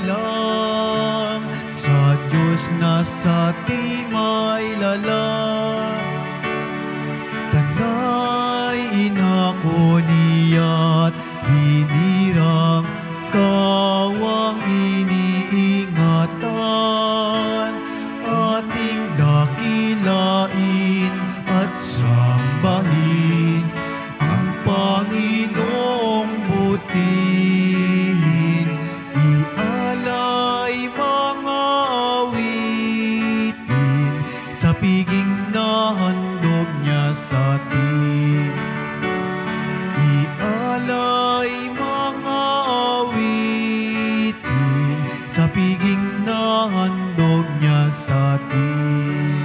lang sa Diyos na sa timay lalang. Tanay inako niya't binirang kawang iniingatan, ating dakilain at sambahin ang Panginoong butihin. Ialay mga awitin sa piging na handog niya sa atin. Ialay mga awitin sa piging na handog niya sa atin.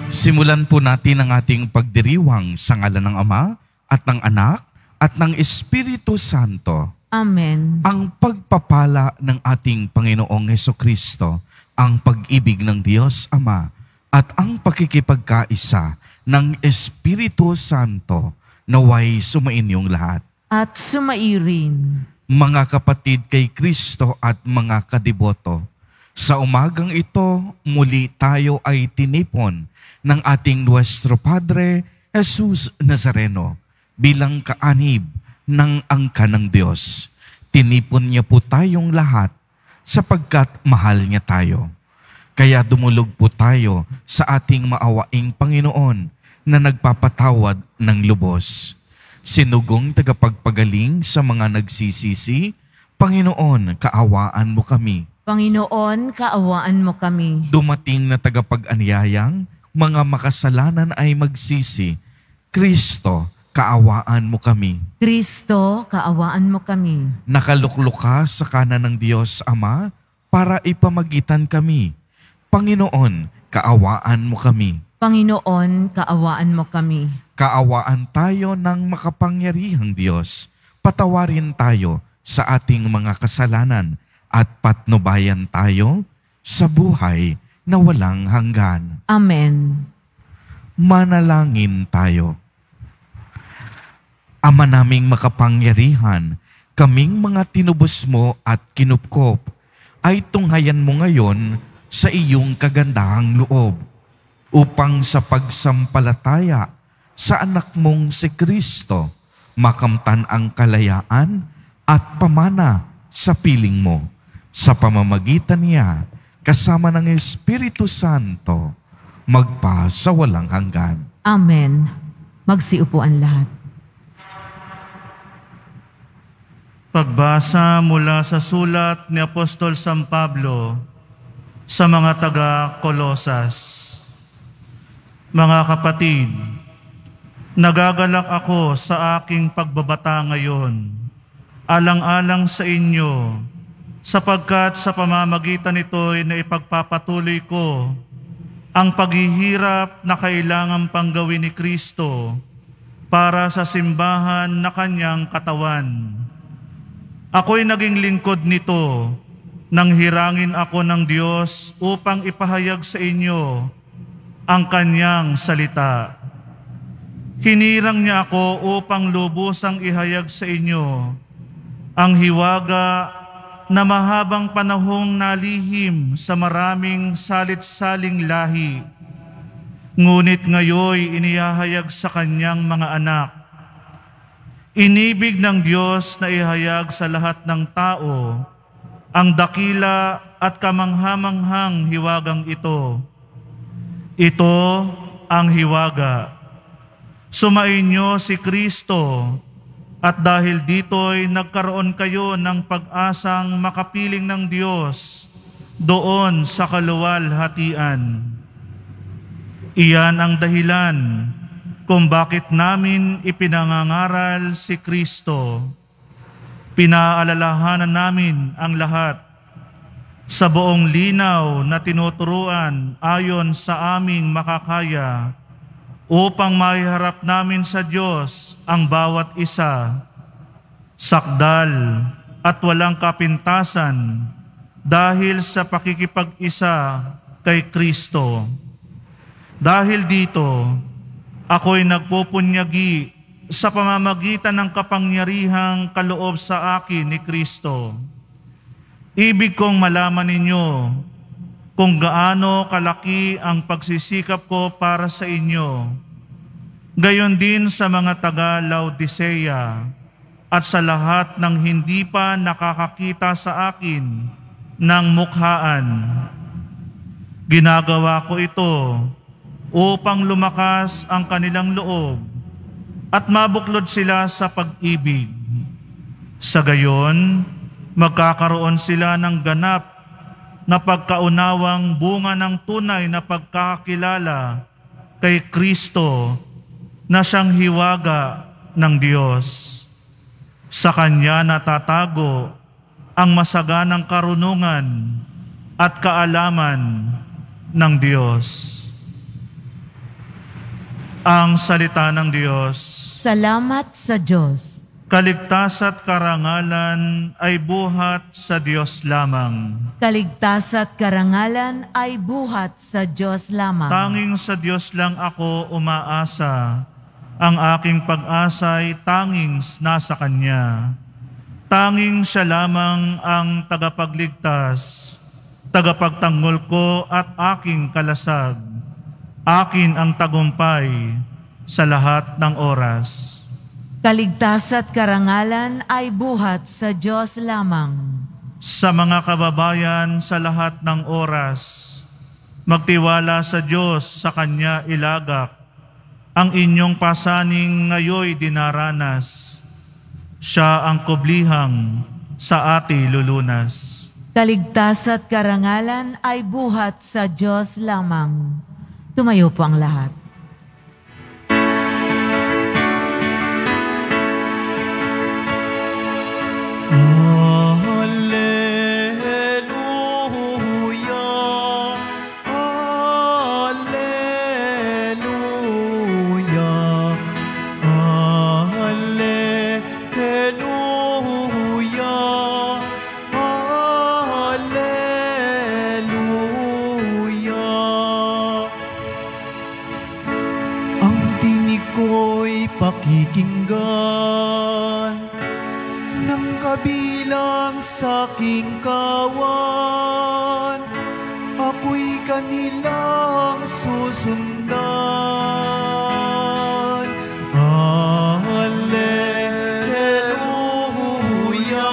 Simulan po natin ang ating pagdiriwang sa ngalan ng Ama at ng Anak at ng Espiritu Santo. Amen. Ang pagpapala ng ating Panginoong Hesukristo, ang pag-ibig ng Diyos Ama at ang pakikipagkaisa ng Espiritu Santo naway sumainyong lahat. At sumairin. Mga kapatid kay Kristo at mga kadiboto, sa umagang ito muli tayo ay tinipon ng ating Nuestro Padre Jesus Nazareno bilang kaanib ng angkan ng Diyos. Tinipon niya po tayong lahat sapagkat mahal niya tayo. Kaya dumulog po tayo sa ating maawaing Panginoon na nagpapatawad ng lubos. Sinugong tagapagpagaling sa mga nagsisisi, Panginoon, kaawaan mo kami. Panginoon, kaawaan mo kami. Dumating na tagapag-anyayang, mga makasalanan ay magsisi. Kristo, kaawaan mo kami. Kristo, kaawaan mo kami. Nakaluklok ka sa kanan ng Diyos Ama para ipamagitan kami. Panginoon, kaawaan mo kami. Panginoon, kaawaan mo kami. Kaawaan tayo ng makapangyarihang Diyos. Patawarin tayo sa ating mga kasalanan at patnubayan tayo sa buhay na walang hanggan. Amen. Manalangin tayo. Ama naming makapangyarihan, kaming mga tinubos mo at kinupkop, ay tunghayan mo ngayon sa iyong kagandahang loob, upang sa pagsampalataya sa anak mong si Kristo, makamtan ang kalayaan at pamana sa piling mo, sa pamamagitan niya, kasama ng Espiritu Santo, magpa sa walang hanggan. Amen. Magsiupuan lahat. Pagbasa mula sa sulat ni Apostol San Pablo sa mga taga-Kolosas. Mga kapatid, nagagalak ako sa aking pagbabata ngayon, alang-alang sa inyo, sapagkat sa pamamagitan nito'y na ipagpapatuloy ko ang paghihirap na kailangang panggawin ni Kristo para sa simbahan na kanyang katawan. Ako'y naging lingkod nito nang hirangin ako ng Diyos upang ipahayag sa inyo ang kanyang salita. Hinirang niya ako upang lubusang ihayag sa inyo ang hiwaga na mahabang panahong nalihim sa maraming salit-saling lahi, ngunit ngayoy inihahayag sa kanyang mga anak. Inibig ng Diyos na ihayag sa lahat ng tao ang dakila at kamanghamanghang hiwagang ito. Ito ang hiwaga. Sumainyo si Kristo, at dahil dito'y nagkaroon kayo ng pag-asang makapiling ng Diyos doon sa kaluwalhatian. Iyan ang dahilan kung bakit namin ipinangangaral si Kristo. Pinaalalahanan namin ang lahat sa buong linaw na tinuturuan ayon sa aming makakaya, upang maiharap namin sa Diyos ang bawat isa, sakdal at walang kapintasan dahil sa pakikipag-isa kay Kristo. Dahil dito, ako'y nagpupunyagi sa pamamagitan ng kapangyarihang kaloob sa akin ni Kristo. Ibig kong malaman ninyo kung gaano kalaki ang pagsisikap ko para sa inyo. Gayon din sa mga taga-Laodicea at sa lahat ng hindi pa nakakakita sa akin ng mukhaan. Ginagawa ko ito upang lumakas ang kanilang loob at mabuklod sila sa pag-ibig. Sa gayon, magkakaroon sila ng ganap na pagkaunawang bunga ng tunay na pagkakakilala kay Kristo na siyang hiwaga ng Diyos. Sa Kanya natatago ang masaganang karunungan at kaalaman ng Diyos. Ang salita ng Diyos. Salamat sa Diyos. Kaligtas at karangalan ay buhat sa Diyos lamang. Kaligtas at karangalan ay buhat sa Diyos lamang. Tanging sa Diyos lang ako umaasa. Ang aking pag-asa ay tanging nasa Kanya. Tanging Siya lamang ang tagapagligtas, tagapagtanggol ko at aking kalasag. Akin ang tagumpay sa lahat ng oras. Kaligtas at karangalan ay buhat sa Diyos lamang. Sa mga kababayan sa lahat ng oras, magtiwala sa Diyos, sa Kanya ilagak. Ang inyong pasaning ngayoy dinaranas. Siya ang kublihang sa ati lulunas. Kaligtas at karangalan ay buhat sa Diyos lamang. Tumayo po ang lahat. Alleluia, Alleluia, Alleluia, Alleluia. Ang tinig ko'y pakikinggan ng kabilang sa aking kawan, ako'y kanilang susundan. Alleluia, Alleluia,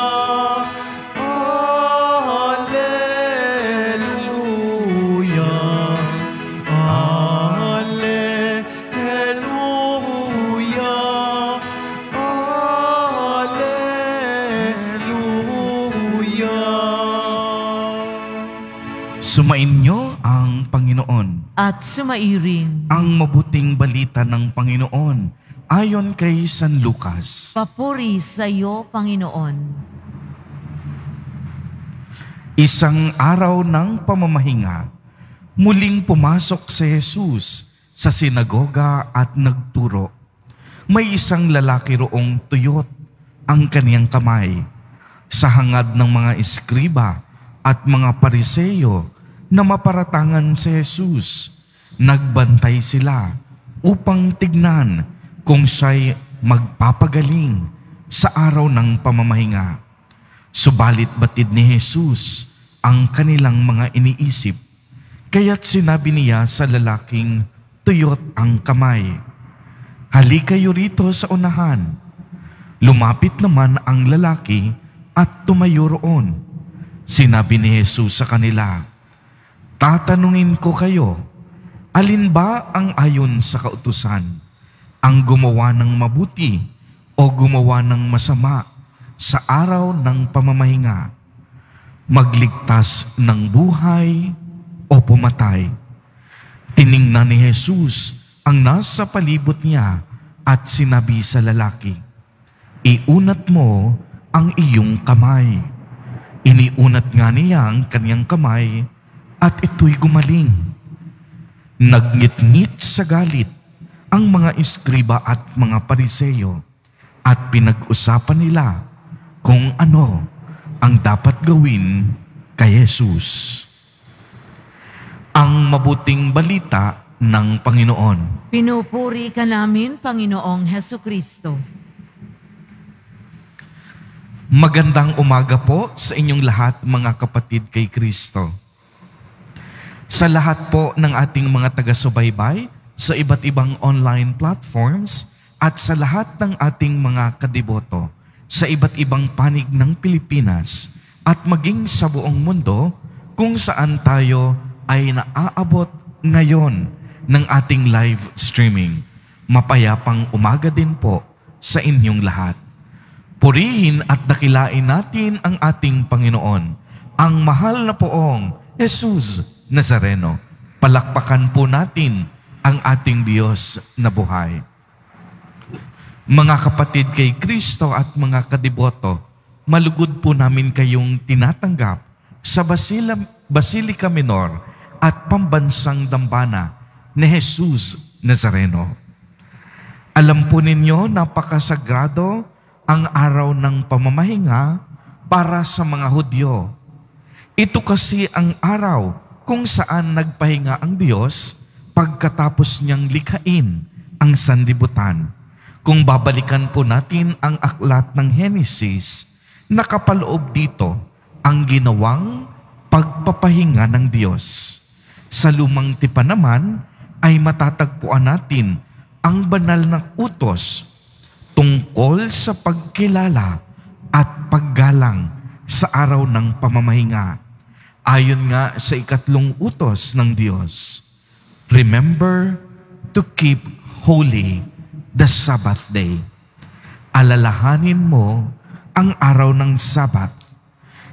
Alleluia, Sumainyo ang Panginoon. At sumairin. Ang mabuting balita ng Panginoon ayon kay San Lucas. Papuri sa iyo, Panginoon. Isang araw ng pamamahinga, muling pumasok si Jesus sa sinagoga at nagturo. May isang lalaki roong tuyot ang kaniyang kamay. Sa hangad ng mga eskriba at mga pariseyo na maparatangan si Jesus, nagbantay sila upang tignan kung siya'y magpapagaling sa araw ng pamamahinga. Subalit batid ni Jesus ang kanilang mga iniisip, kaya't sinabi niya sa lalaking tuyot ang kamay, "Halika kayo rito sa unahan." Lumapit naman ang lalaki at tumayo roon. Sinabi ni Jesus sa kanila, "Tatanungin ko kayo, alin ba ang ayon sa kautusan? Ang gumawa ng mabuti o gumawa ng masama sa araw ng pamamahinga? Magligtas ng buhay o pumatay?" Tiningnan ni Jesus ang nasa palibot niya at sinabi sa lalaki, "Iunat mo ang iyong kamay." Iniunat nga niya ang kaniyang kamay at ito'y gumaling. Nagngit-ngit sa galit ang mga eskriba at mga pariseyo at pinag-usapan nila kung ano ang dapat gawin kay Jesus. Ang mabuting balita ng Panginoon. Pinupuri ka namin, Panginoong Heso Kristo. Magandang umaga po sa inyong lahat, mga kapatid kay Kristo. Sa lahat po ng ating mga taga-subaybay sa iba't ibang online platforms at sa lahat ng ating mga kadiboto sa iba't ibang panig ng Pilipinas at maging sa buong mundo kung saan tayo ay naaabot ngayon ng ating live streaming. Mapayapang umaga din po sa inyong lahat. Purihin at dakilain natin ang ating Panginoon, ang mahal na poong Jesus Nazareno. Palakpakan po natin ang ating Diyos na buhay. Mga kapatid kay Kristo at mga kadiboto, malugod po namin kayong tinatanggap sa Basilica Minor at Pambansang Dambana ni Jesus Nazareno. Alam po ninyo, napakasagrado ang araw ng pamamahinga para sa mga Hudyo. Ito kasi ang araw kung saan nagpahinga ang Diyos pagkatapos niyang likhain ang sanlibutan. Kung babalikan po natin ang aklat ng Henesis, nakapaloob dito ang ginawang pagpapahinga ng Diyos. Sa Lumang Tipan naman ay matatagpuan natin ang banal na utos tungkol sa pagkilala at paggalang sa araw ng pamamahinga. Ayon nga sa 3 utos ng Diyos, remember to keep holy the Sabbath day. Alalahanin mo ang araw ng Sabat.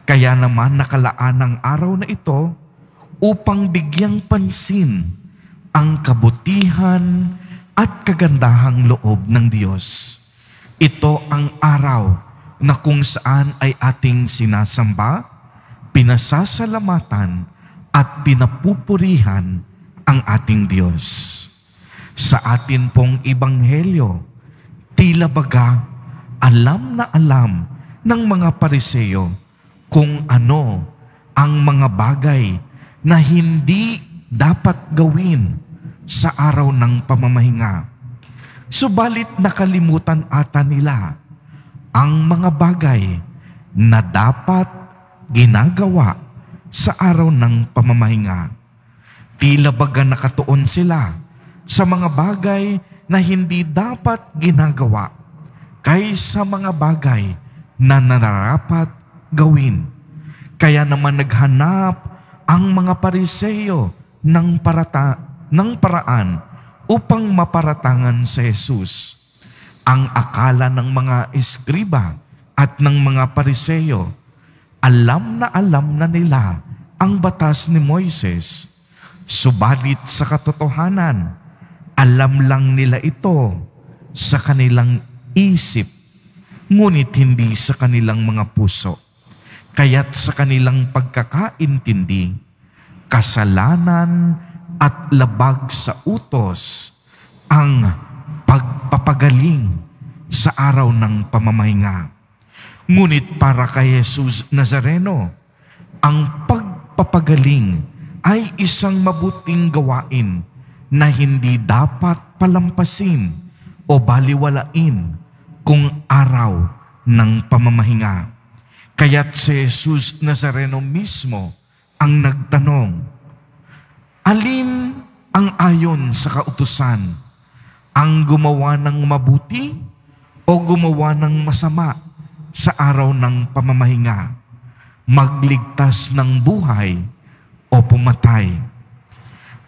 Kaya naman nakalaan ang araw na ito upang bigyang pansin ang kabutihan at kagandahang loob ng Diyos. Ito ang araw na kung saan ay ating sinasamba, pinasasalamatan at pinapupurihan ang ating Diyos. Sa atin pong ebanghelyo, tila baga alam na alam ng mga Pariseo kung ano ang mga bagay na hindi dapat gawin sa araw ng pamamahinga. Subalit nakalimutan ata nila ang mga bagay na dapat ginagawa sa araw ng pamamahinga. Tila baga nakatuon sila sa mga bagay na hindi dapat ginagawa kaysa mga bagay na nararapat gawin. Kaya naman naghanap ang mga Pariseo ng paraan upang maparatangan sa Jesus. Ang akala ng mga eskriba at ng mga Pariseo, alam na nila ang batas ni Moises. Subalit sa katotohanan, alam lang nila ito sa kanilang isip, ngunit hindi sa kanilang mga puso. Kaya't sa kanilang pagkakaintindi, kasalanan at labag sa utos ang pagpapagaling sa araw ng pamamahinga. Ngunit para kay Jesus Nazareno, ang pagpapagaling ay isang mabuting gawain na hindi dapat palampasin o baliwalain kung araw ng pamamahinga. Kaya't si Jesus Nazareno mismo ang nagtanong, alin ang ayon sa kautusan? Ang gumawa ng mabuti o gumawa ng masama sa araw ng pamamahinga? Magligtas ng buhay o pumatay?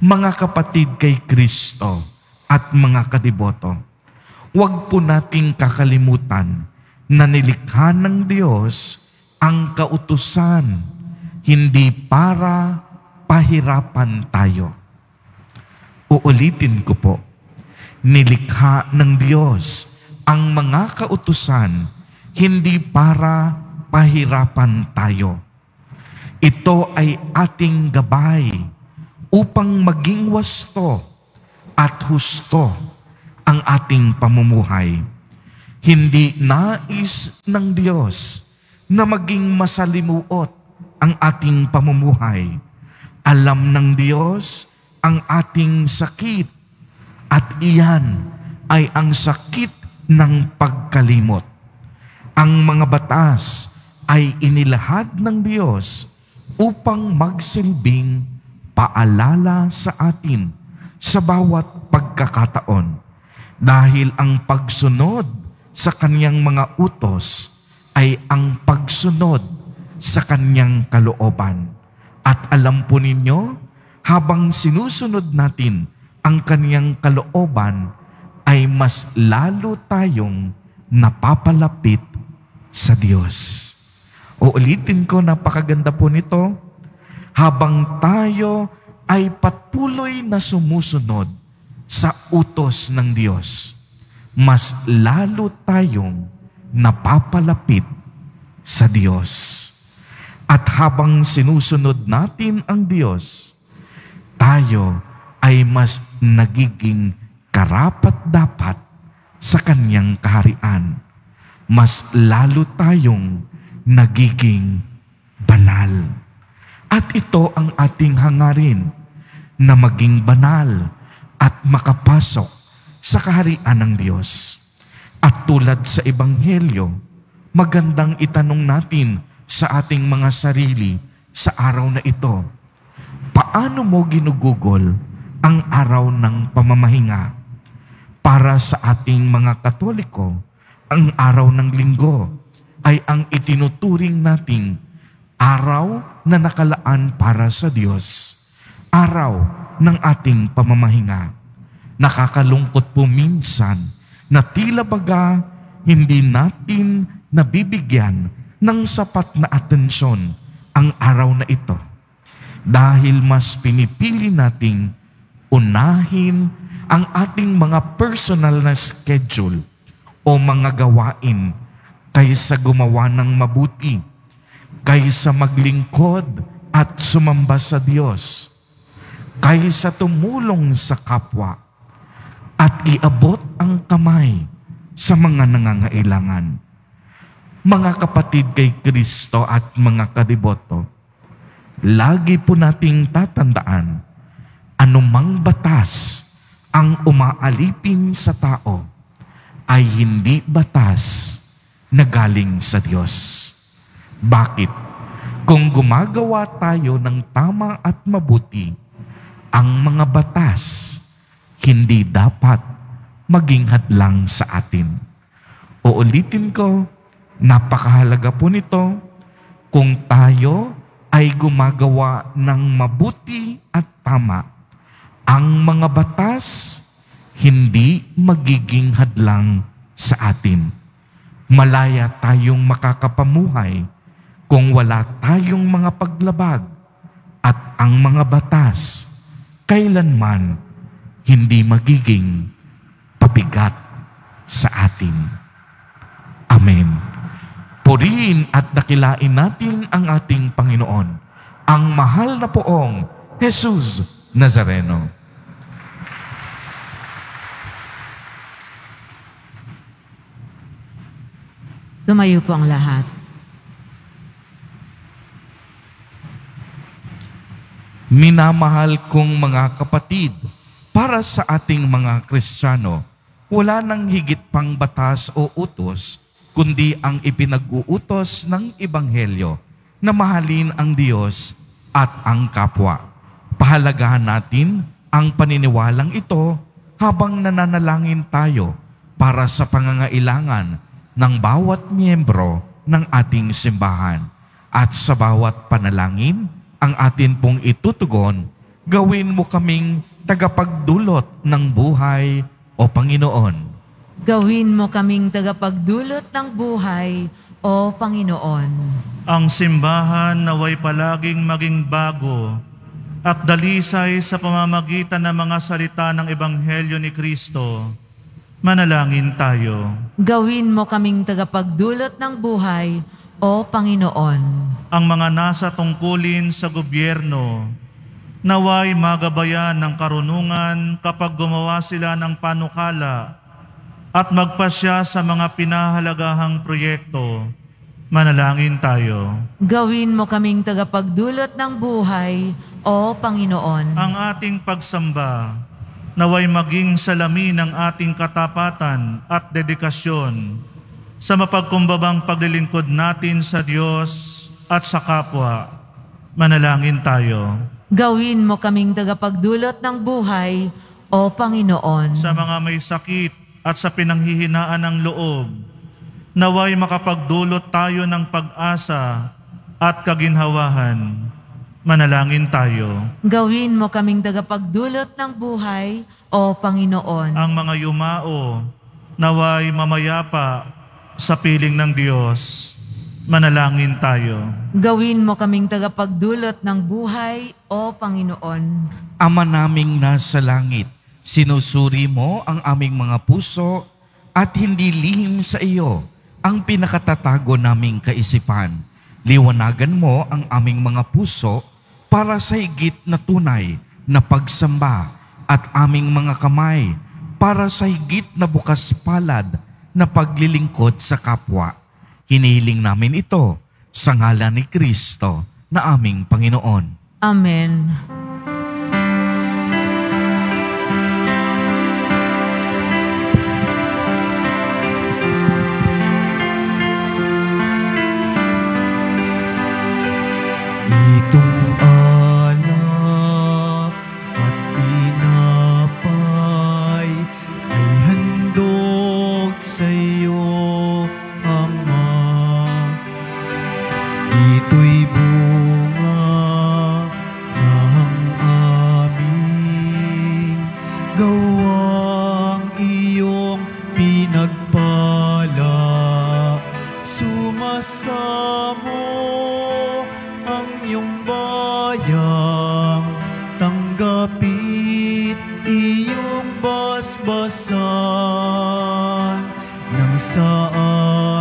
Mga kapatid kay Kristo at mga kadiboto, huwag po nating kakalimutan na nilikha ng Diyos ang kautusan hindi para pahirapan tayo. Uulitin ko po, nilikha ng Diyos ang mga kautusan hindi para pahirapan tayo. Ito ay ating gabay upang maging wasto at husto ang ating pamumuhay. Hindi nais ng Diyos na maging masalimuot ang ating pamumuhay. Alam ng Diyos ang ating sakit at iyan ay ang sakit ng pagkalimot. Ang mga batas ay inilahad ng Diyos upang magsilbing paalala sa atin sa bawat pagkakataon. Dahil ang pagsunod sa Kanyang mga utos ay ang pagsunod sa Kanyang kalooban. At alam po ninyo, habang sinusunod natin ang Kanyang kalooban, ay mas lalo tayong napapalapit sa Diyos. Uulitin ko, napakaganda po nito. Habang tayo ay patuloy na sumusunod sa utos ng Diyos, mas lalo tayong napapalapit sa Diyos. At habang sinusunod natin ang Diyos, tayo ay mas nagiging karapat-dapat sa Kanyang kaharian. Mas lalo tayong nagiging banal. At ito ang ating hangarin, na maging banal at makapasok sa kaharian ng Diyos. At tulad sa Ebanghelyo, magandang itanong natin sa ating mga sarili sa araw na ito, paano mo ginugugol ang araw ng pamamahinga? Para sa ating mga Katoliko, ang araw ng Linggo ay ang itinuturing nating araw na nakalaan para sa Diyos, araw ng ating pamamahinga. Nakakalungkot po minsan na tila baga hindi natin nabibigyan ng sapat na atensyon ang araw na ito, dahil mas pinipili nating unahin ang ating mga personal na schedule o mga gawain kaysa gumawa ng mabuti, kaysa maglingkod at sumamba sa Diyos, kaysa tumulong sa kapwa at iabot ang kamay sa mga nangangailangan. Mga kapatid kay Kristo at mga kadiboto, lagi po nating tatandaan, anumang batas ang umaalipin sa tao ay hindi batas na galing sa Diyos. Bakit? Kung gumagawa tayo ng tama at mabuti, ang mga batas hindi dapat maging hadlang sa atin. Uulitin ko, napakahalaga po nito kung tayo ay gumagawa ng mabuti at tama. Ang mga batas hindi magiging hadlang sa atin. Malaya tayong makakapamuhay kung wala tayong mga paglabag at ang mga batas kailanman hindi magiging pabigat sa atin. Amen. Purihin at dakilain natin ang ating Panginoon, ang mahal na poong Jesus Nazareno. Tumayo po ang lahat. Minamahal kong mga kapatid, para sa ating mga Kristiyano, wala nang higit pang batas o utos, kundi ang ipinag-uutos ng Ebanghelyo na mahalin ang Diyos at ang kapwa. Pahalagahan natin ang paniniwalang ito habang nananalangin tayo para sa pangangailangan ng bawat miyembro ng ating simbahan. At sa bawat panalangin, ang atin pong itutugon, gawin mo kaming tagapagdulot ng buhay, O Panginoon. Gawin mo kaming tagapagdulot ng buhay, O Panginoon. Ang simbahan naway palaging maging bago at dalisay sa pamamagitan ng mga salita ng Ebanghelyo ni Kristo. Manalangin tayo. Gawin mo kaming tagapagdulot ng buhay, O Panginoon. Ang mga nasa tungkulin sa gobyerno, naway magabayan ng karunungan kapag gumawa sila ng panukala at magpasya sa mga pinahalagahang proyekto Manalangin tayo. Gawin mo kaming tagapagdulot ng buhay, O Panginoon. Ang ating pagsamba naway maging salamin ng ating katapatan at dedikasyon sa mapagkumbabang paglilingkod natin sa Diyos at sa kapwa. Manalangin tayo. Gawin mo kaming tagapagdulot ng buhay, O Panginoon. Sa mga may sakit at sa pinanghihinaan ng loob, naway makapagdulot tayo ng pag-asa at kaginhawahan. Manalangin tayo. Gawin mo kaming tagapagdulot ng buhay, O Panginoon. Ang mga yumao, naway mamayapa sa piling ng Diyos. Manalangin tayo. Gawin mo kaming tagapagdulot ng buhay, O Panginoon. Ama naming nasa langit, sinusuri mo ang aming mga puso at hindi lihim sa iyo ang pinakatatago naming kaisipan. Liwanagan mo ang aming mga puso para sa higit na tunay na pagsamba at aming mga kamay para sa higit na bukas palad na paglilingkod sa kapwa. Hinihiling namin ito sa ngalan ni Kristo na aming Panginoon. Amen. Itong alak at pinapay ay handog sa iyo, Ama. Ito'y bunga ng aming gawang iyong pinagpala. Sumasamo ang iyong bayang, tanggapit iyong basbasan nang sa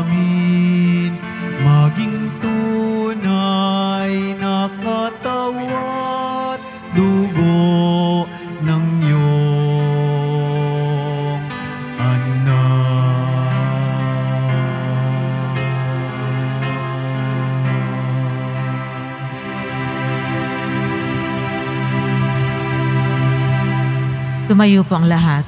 amin maging tunay na katawat dugo ng iyong Tumayo po ang lahat.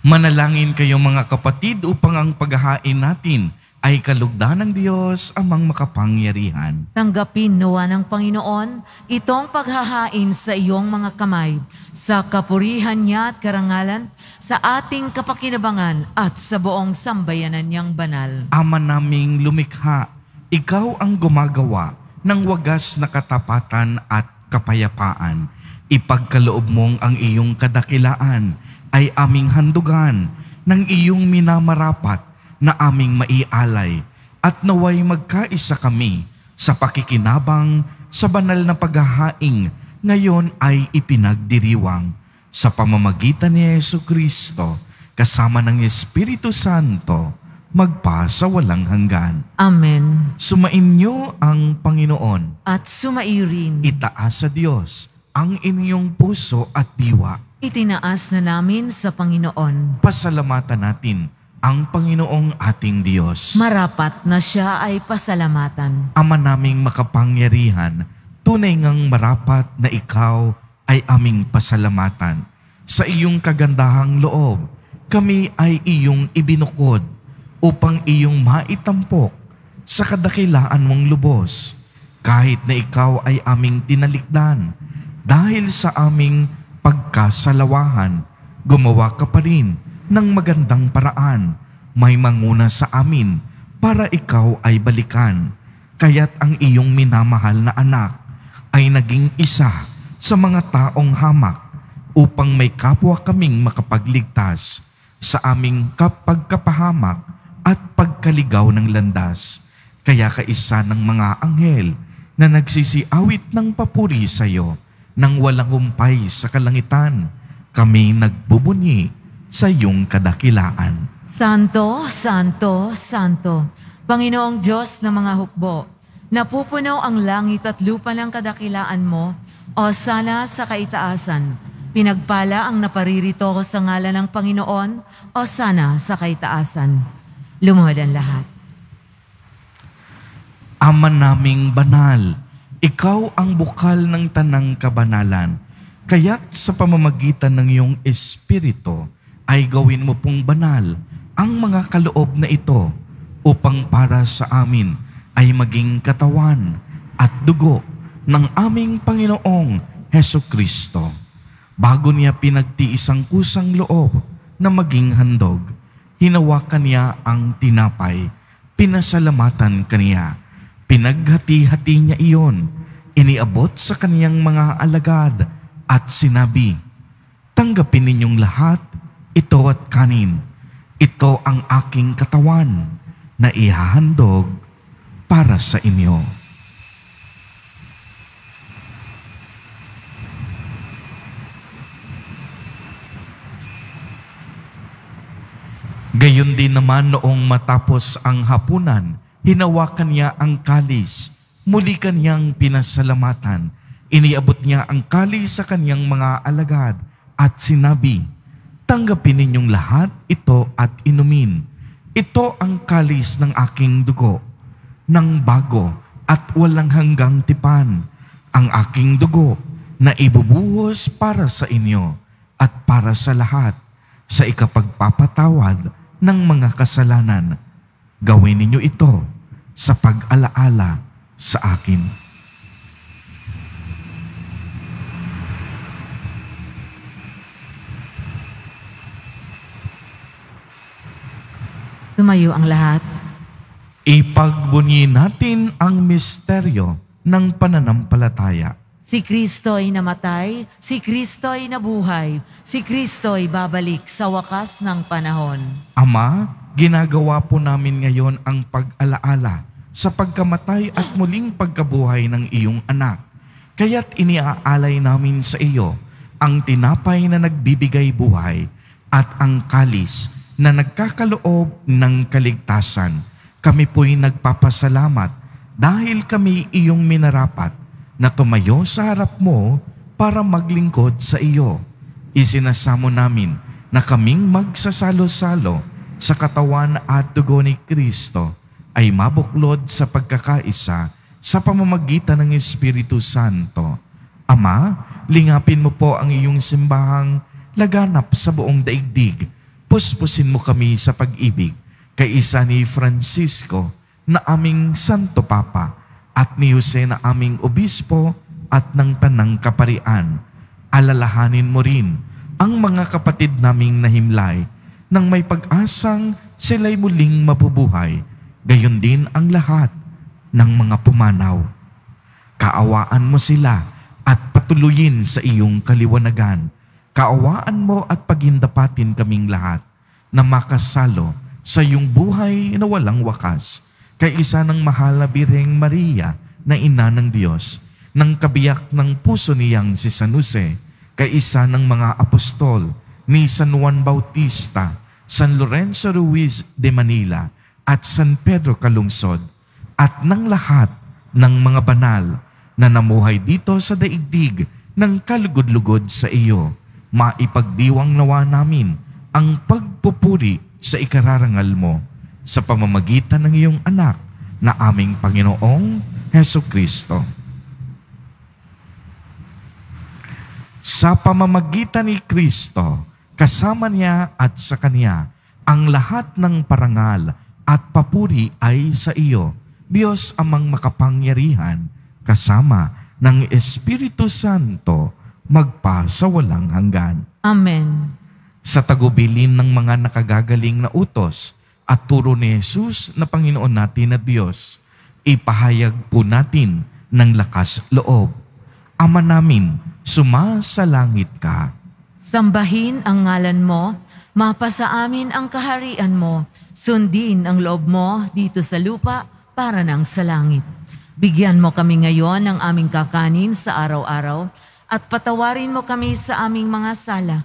Manalangin kayong mga kapatid upang ang paghahain natin ay kalugdan ng Diyos amang makapangyarihan. Tanggapin nawa ng Panginoon itong paghahain sa iyong mga kamay, sa kapurihan niya at karangalan, sa ating kapakinabangan at sa buong sambayanan niyang banal. Ama naming lumikha, ikaw ang gumagawa ng wagas na katapatan at kapayapaan. Ipagkaloob mong ang iyong kadakilaan ay aming handugan ng iyong minamarapat na aming maialay at naway magkaisa kami sa pakikinabang sa banal na paghahaing ngayon ay ipinagdiriwang sa pamamagitan ni Jesucristo kasama ng Espiritu Santo magpa sa walang hanggan. Amen. Sumainyo ang Panginoon. At sumairin. Itaas sa Diyos ang inyong puso at diwa. Itinaas na namin sa Panginoon. Pasalamatan natin ang Panginoong ating Diyos. Marapat na siya ay pasalamatan. Ama naming makapangyarihan, tunay ngang marapat na ikaw ay aming pasalamatan. Sa iyong kagandahang loob, kami ay iyong ibinukod upang iyong maitampok sa kadakilaan mong lubos. Kahit na ikaw ay aming tinalikdan, dahil sa aming pagkasalawahan, gumawa ka pa rin ng magandang paraan. May manguna sa amin para ikaw ay balikan. Kaya't ang iyong minamahal na anak ay naging isa sa mga taong hamak upang may kapwa kaming makapagligtas sa aming pagkapahamak at pagkaligaw ng landas. Kaya kaisa ng mga anghel na nagsisiawit ng papuri sa iyo nang walang humpay sa kalangitan, kami nagbubunyi sa iyong kadakilaan. Santo, Santo, Santo, Panginoong Diyos ng mga hukbo, napupuno ang langit at lupa ng kadakilaan mo, o sana sa kaitaasan. Pinagpala ang naparirito ko sa ngalan ng Panginoon, o sana sa kaitaasan. Lumuhod ang lahat. Ama naming banal, ikaw ang bukal ng tanang kabanalan. Kaya't sa pamamagitan ng iyong Espiritu ay gawin mo pong banal ang mga kaloob na ito upang para sa amin ay maging katawan at dugo ng aming Panginoong Hesukristo. Bago niya pinagtiis ang kusang loob na maging handog, hinawakan niya ang tinapay, pinasalamatan kaniya, pinaghati-hati niya iyon, iniabot sa kaniyang mga alagad at sinabi, "Tanggapin ninyong lahat ito at kanin. Ito ang aking katawan na ihahandog para sa inyo." Gayon din naman noong matapos ang hapunan, hinawakan niya ang kalis, muli kaniyang pinasalamatan, iniabot niya ang kalis sa kaniyang mga alagad at sinabi, "Tanggapin ninyong lahat ito at inumin. Ito ang kalis ng aking dugo, ng bago at walang hanggang tipan, ang aking dugo na ibubuhos para sa inyo at para sa lahat sa ikapagpapatawad ng mga kasalanan. Gawin ninyo ito sa pag-alaala sa akin." Tumayo ang lahat. Ipagbunyi natin ang misteryo ng pananampalataya. Si Kristo'y namatay, si Kristo'y nabuhay, si Kristo'y babalik sa wakas ng panahon. Ama, ginagawa po namin ngayon ang pag-alaala sa pagkamatay at muling pagkabuhay ng iyong anak. Kaya't iniaalay namin sa iyo ang tinapay na nagbibigay buhay at ang kalis na nagkakaloob ng kaligtasan. Kami po'y nagpapasalamat dahil kami iyong minarapat na tumayo sa harap mo para maglingkod sa iyo. Isinasamo namin na kaming magsasalo-salo sa katawan at dugo ni Kristo ay mabuklod sa pagkakaisa sa pamamagitan ng Espiritu Santo. Ama, lingapin mo po ang iyong simbahang laganap sa buong daigdig. Puspusin mo kami sa pag-ibig kay isa ni Francisco na aming Santo Papa at ni Jose na aming Obispo at ng Tanang Kaparian. Alalahanin mo rin ang mga kapatid naming nahimlay nang may pag-asang sila'y muling mabubuhay. Gayon din ang lahat ng mga pumanaw. Kaawaan mo sila at patuluyin sa iyong kaliwanagan. Kaawaan mo at pagindapatin kaming lahat na makasalo sa iyong buhay na walang wakas. Kay isa ng mahal na Birheng Maria na ina ng Diyos, ng kabiyak ng puso niyang si San Jose, kay isa ng mga apostol ni San Juan Bautista, San Lorenzo Ruiz de Manila, at San Pedro Calungsod, at ng lahat ng mga banal na namuhay dito sa daigdig ng kalugod-lugod sa iyo. Maipagdiwang nawa namin ang pagpupuri sa ikararangal mo sa pamamagitan ng iyong anak na aming Panginoong Hesukristo. Sa pamamagitan ni Kristo, kasama niya at sa Kanya, ang lahat ng parangal at papuri ay sa iyo, Diyos amang makapangyarihan, kasama ng Espiritu Santo, magpa sa walang hanggan. Amen. Sa tagubilin ng mga nakagagaling na utos at turo ni Jesus na Panginoon natin na Diyos, ipahayag po natin ng lakas loob. Ama namin, sumasalangit ka. Sambahin ang ngalan mo, mapasa amin ang kaharian mo, sundin ang loob mo dito sa lupa para nang sa langit. Bigyan mo kami ngayon ng aming kakanin sa araw-araw at patawarin mo kami sa aming mga sala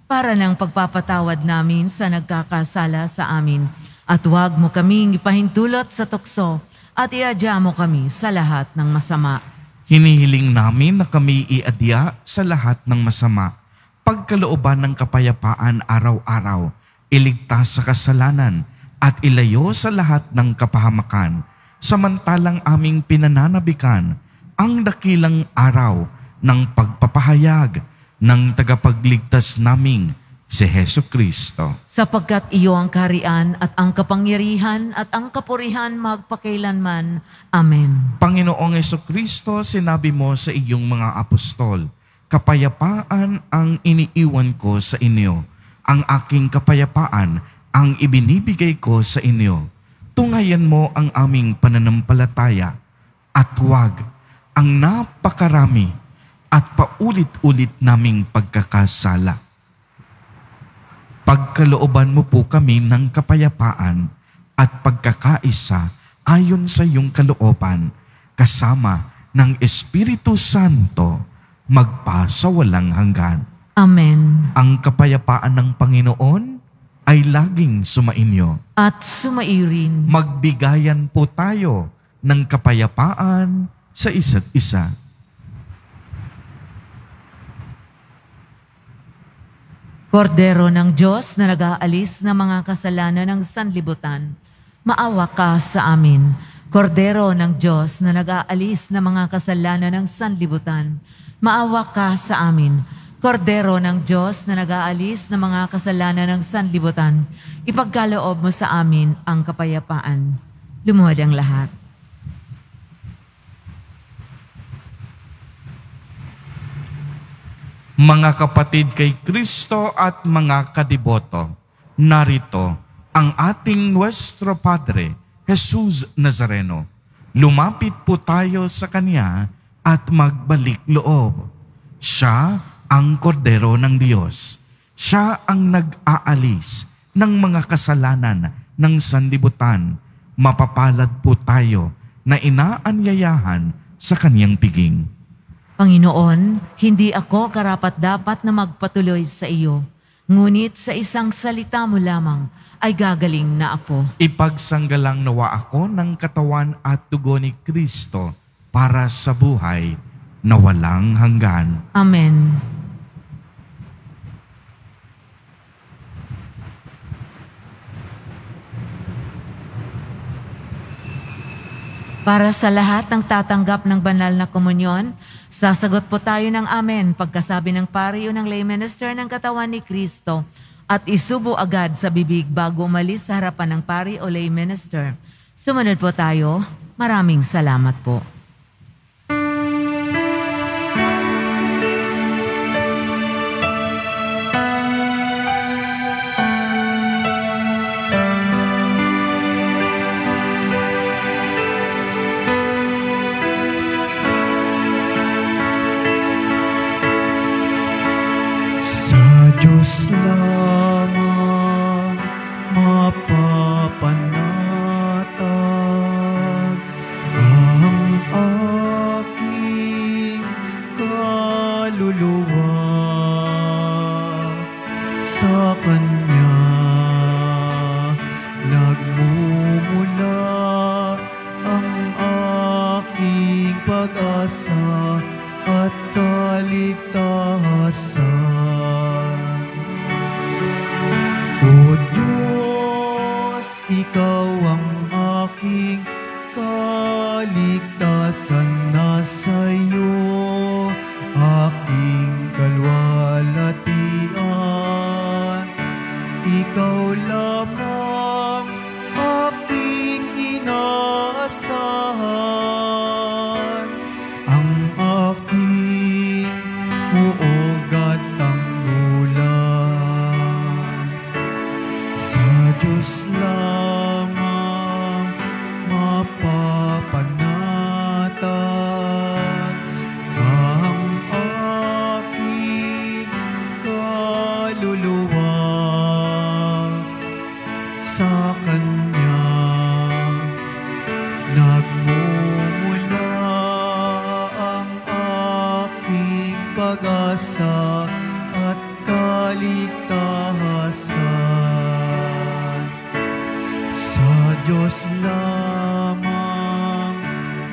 para ng pagpapatawad namin sa nagkakasala sa amin. At huwag mo kaming ipahintulot sa tukso at iadya mo kami sa lahat ng masama. Hinihiling namin na kami iadya sa lahat ng masama, pagkalooban ng kapayapaan araw-araw, iligtas sa kasalanan at ilayo sa lahat ng kapahamakan. samantalang aming pinananabikan ang dakilang araw ng pagpapahayag ng tagapagligtas naming si Hesus Kristo. Sapagkat iyo ang kaharian at ang kapangyarihan at ang kapurihan magpakailanman. Amen. Panginoong Hesus Kristo, sinabi mo sa iyong mga apostol, kapayapaan ang iniiwan ko sa inyo. Ang aking kapayapaan ang ibinibigay ko sa inyo. Tungayan mo ang aming pananampalataya at huwag ang napakarami at paulit-ulit naming pagkakasala. Pagkalooban mo po kami ng kapayapaan at pagkakaisa ayon sa iyong kalooban, kasama ng Espiritu Santo, magpasawalang hanggan. Amen. Ang kapayapaan ng Panginoon ay laging sumainyo. At sumairin. Magbigayan po tayo ng kapayapaan sa isa't isa. Kordero ng Diyos na nag-aalis ng mga kasalanan ng sanlibutan, maawa ka sa amin. Kordero ng Diyos na nag-aalis ng mga kasalanan ng sanlibutan, maawa ka sa amin. Kordero ng Diyos na nag-aalis ng mga kasalanan ng sanlibutan, ipagkaloob mo sa amin ang kapayapaan. Lumuhod ang lahat. Mga kapatid kay Kristo at mga kadiboto, narito ang ating Nuestro Padre, Jesus Nazareno. Lumapit po tayo sa Kanya at magbalik loob. Siya ang kordero ng Diyos. Siya ang nag-aalis ng mga kasalanan ng sanlibutan. Mapapalad po tayo na inaanyayahan sa Kanyang piging. Panginoon, hindi ako karapat-dapat na magpatuloy sa iyo, ngunit sa isang salita mo lamang ay gagaling na ako. Ipagsanggalang nawa ako ng katawan at dugo ni Kristo para sa buhay na walang hanggan. Amen. Para sa lahat ng tatanggap ng banal na komunyon, sasagot po tayo ng amen pagkasabi ng pari o ng lay minister ng katawan ni Kristo at isubo agad sa bibig bago umalis sa harapan ng pari o lay minister. Sumunod po tayo. Maraming salamat po. Diyos lamang mapapanatag ang aking kaluluwa. Sa Kanya nagmumula ang aking pag-asa at kaligtasan. O Diyos, Ikaw ang aking kaligtasan, nasa iyo aking kalwalhatian. Ikaw lamang aking inaasahan, ang aking muog at tanggulan. Sa Diyos lamang mapapanatag ang aking kaluluwa. Sa Kanya nagmumula ang aking pag-asa at kaligtasan. Sa Diyos lamang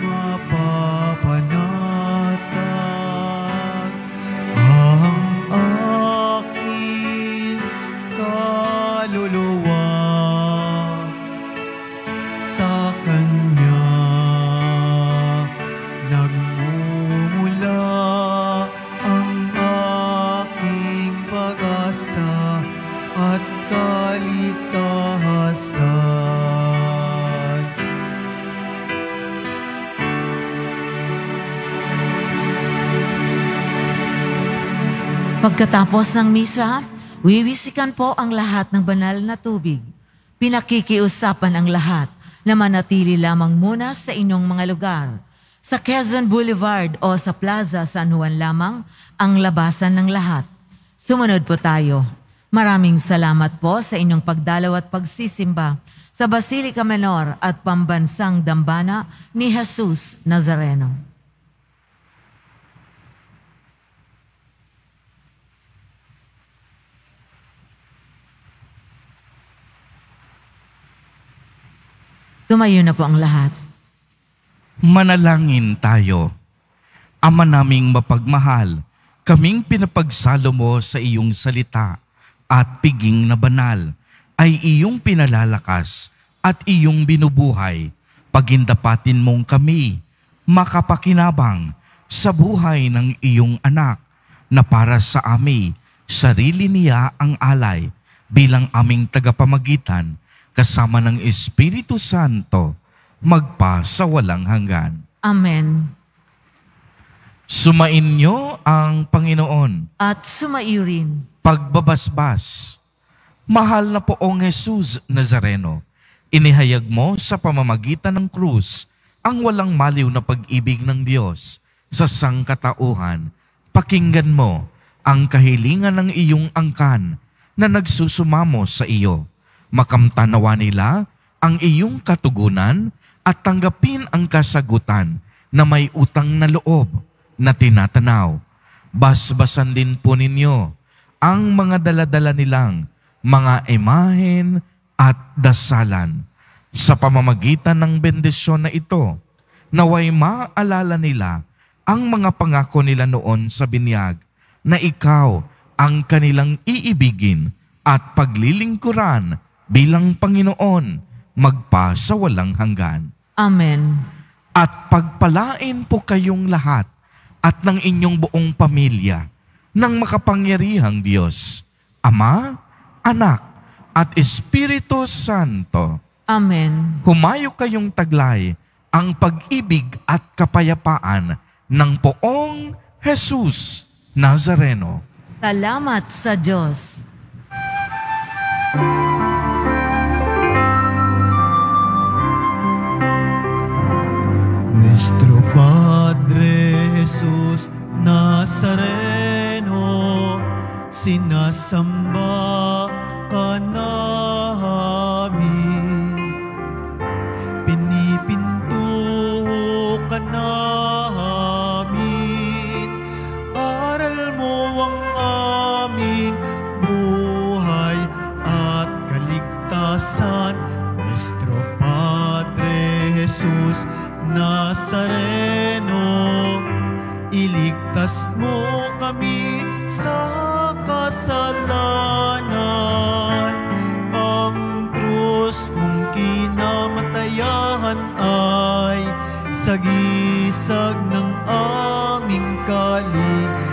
mapapanatag ang aking kaluluwa. Sa Kanya Pagkatapos ng misa, wiwisikan po ang lahat ng banal na tubig. Pinakikiusapan ang lahat na manatili lamang muna sa inyong mga lugar. Sa Quezon Boulevard o sa Plaza San Juan lamang ang labasan ng lahat. Sumunod po tayo. Maraming salamat po sa inyong pagdalaw at pagsisimba sa Basilica Menor at Pambansang Dambana ni Jesus Nazareno. Tumayo na po ang lahat. Manalangin tayo. Ama naming mapagmahal, kaming pinapagsalo mo sa iyong salita at piging na banal ay iyong pinalalakas at iyong binubuhay. Pagindapatin mong kami makapakinabang sa buhay ng iyong anak na para sa amin, sarili niya ang alay bilang aming tagapamagitan kasama ng Espiritu Santo magpa sa walang hanggan. Amen. Sumainyo ang Panginoon. At sumaiyo rin. Pagbabasbas. Mahal na poong Jesus Nazareno, inihayag mo sa pamamagitan ng krus ang walang maliw na pag-ibig ng Diyos sa sangkatauhan. Pakinggan mo ang kahilingan ng iyong angkan na nagsusumamo sa iyo. Makamtanawa nila ang iyong katugunan at tanggapin ang kasagutan na may utang na loob na tinatanaw. Basbasan din po ninyo ang mga daladala nilang mga imahen at dasalan. Sa pamamagitan ng bendisyon na ito, naway maalala nila ang mga pangako nila noon sa binyag na ikaw ang kanilang iibigin at paglilingkuran bilang Panginoon magpa sa walang hanggan. Amen. At pagpalain po kayong lahat at ng inyong buong pamilya ng makapangyarihang Diyos, Ama, Anak, at Espiritu Santo. Amen. Humayo kayong taglay ang pag-ibig at kapayapaan ng poong Jesus Nazareno. Salamat sa Diyos. Nuestro Padre Jesus Nazareno, sinasamba ka namin. Pinipinto ka namin. Aral mo ang aming buhay at kaligtasan. Nuestro Padre Jesus Nazareno, iligtas mo kami sa kasalanan. Ang krus mong kinamatayan ay sagisag ng aming kaligtasan.